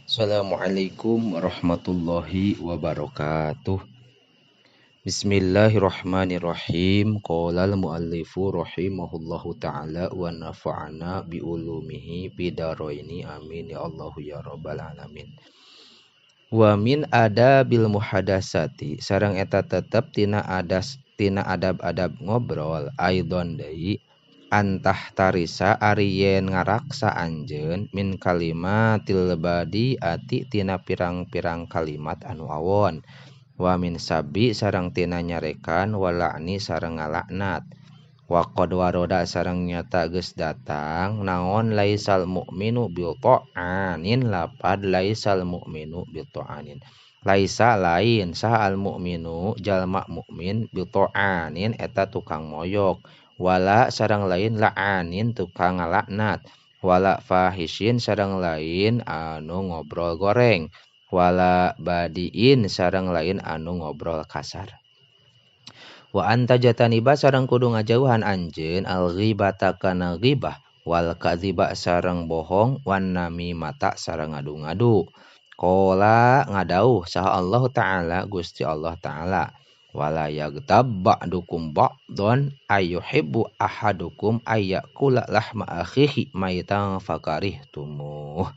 Assalamualaikum warahmatullahi wabarakatuh. Bismillahirrahmanirrahim. Qolal muallifu rahimahullahu ta'ala wa nafa'ana biulumihi bidaroini amin ya Allah ya rabbal alamin. Wa min adabil muhadasati sareng eta tetep tina adab-adab ngobrol aidon deui antah tarisa ariyen ngaraksa anjeun min kalimatil badi ati tina pirang-pirang kalimat anu awon wa min sabi sareng tina nyarekan wala'ni sareng ngalaknat wa qad waroda sareng nyata geus datang naon laisal mu'minu bil ta'anin lapad laisal mu'minu bil ta'anin laisa lain saha al mu'minu jalma mukmin bil ta'anin eta tukang moyok wala sareng lain la'anin tukang ngalaknat wala fahishin sareng lain anu ngobrol goreng wala badiin sareng lain anu ngobrol kasar wa anta jataniba sareng kudu ngajauhan anjeun al ghibata kana ghibah wal kadziba sareng bohong wan namimata sareng ngadu-ngadu qala ngadauh saha Allah taala Gusti Allah taala wala yagtab ba'dukum ba'don ayyuhibbu ahadukum ayyakula lahma akhihi maitan fakarihtumuh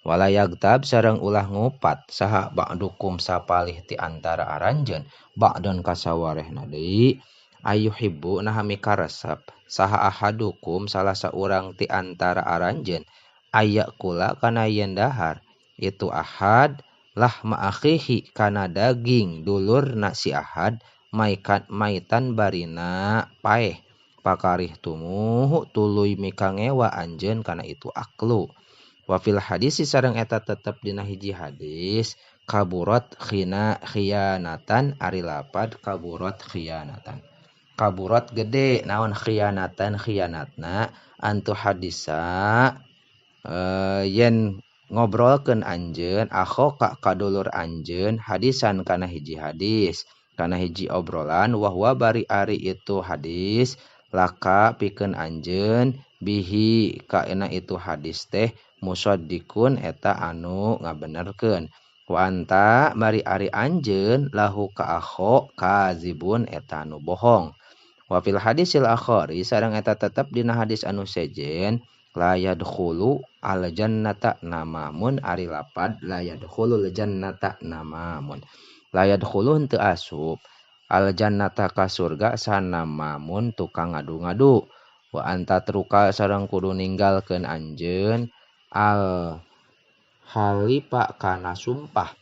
wala yagtab sareng ulah ngupat saha ba'dukum sapalih ti antara aranjeun ba'don kasawarehna deui ayyuhibbu nah mikaresep saha ahadukum salah saurang ti antara aranjeun ayyakula kana yen dahar itu ahad lahma akhihi kana daging dulurna si ahad maitan barina paeh pakarih tumuh tuluy mikangewa anjeun kana itu aklu wa fil hadis sareng eta tetep dina hiji hadis kaburat khiyanatan ari lapad kaburat khiyanatan kaburat gede naon khiyanatan khiyanatna antu hadisa yen ngobrolkeun anjeun akhoka kadulur anjeun hadisan kana hiji hadis kana hiji obrolan wahwa bari ari itu hadis laka pikeun anjeun bihi kaena itu hadis teh musaddiqun eta anu ngabenerkeun wa anta bari ari anjeun lahu ka akho kazibun eta anu bohong wa fil hadisil akhari sareng eta tetep dina hadis anu sejen la yadkhulu al jannata namamun ari lapad la yadkhulul jannata namamun la yadkhulu henteu asup al jannata ka surga sanamamun tukang ngadu-ngadu wa anta truka sareng kudu ninggalkeun anjeun al halifa kana sumpah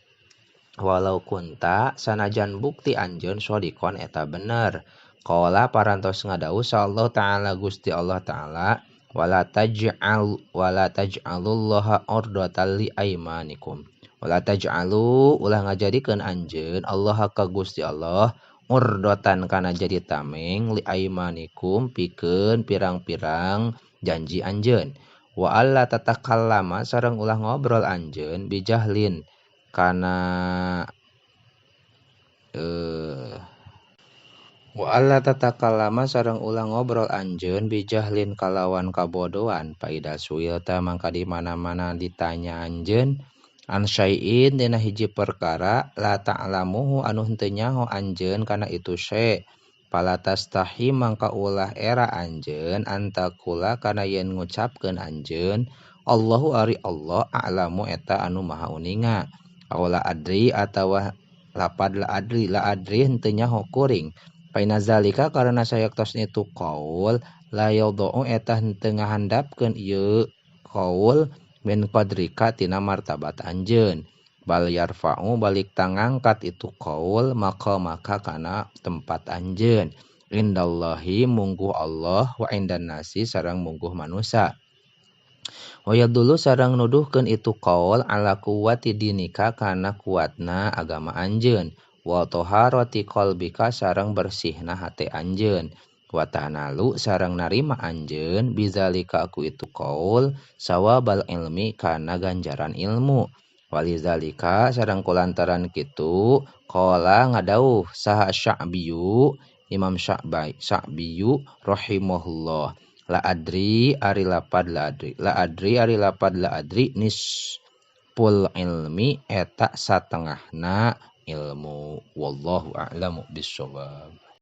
walau kunta sanajan bukti anjeun sodikon eta bener qala parantos ngadauh sallallahu taala Gusti Allah taala wala taj'alullaha urdatan li aimanikum wala taj'alu ulah ngajadikeun anjeun Allah ka Gusti Allah urdatan kana jadi tameng li aimanikum pikeun pirang-pirang janji anjeun wa alla tatakallama sareng ulah ngobrol anjeun bijahlin kana wa alla tatakallama sareng ulah ngobrol anjeun bijahlin kalawan kabodohan paida suilta mangka di mana-mana ditanya anjeun an syai'in dina hiji perkara la ta'lamuhu anu henteu nyaho anjeun kana itu syai' pala tastahi mangka ulah era anjeun antakula kana yen ngucapkeun anjeun Allahu ari Allah a'lamu eta anu maha uninga aula adri atawa lapad la adri henteu nyaho kuring paina zalika karena sayaktos itu qaul la yadau eta henteu ngahandapkeun ieu qaul min qadrika tina martabat anjeun bal yarfa'u balik tangangkat itu qaul maka kana tempat anjeun indallahi mungguh Allah wa indan nasi sareng mungguh manusia waya dulu sareng nuduhkeun itu qaul ala quwwati dinika kana kuatna agama anjeun wa taharati qalbika sareng bersihna hate anjeun wa tanalu sareng narima anjeun bizalika aku itu qaul sawabal ilmi kana ganjaran ilmu walizalika sareng kulantaran kitu qala ngadauh saha Sya'biyu Imam Sya'biyu rahimahullah la adri ari lapad la adri nis nisful ilmi eta satengahna ilmu wallahu a'lamu bissawab.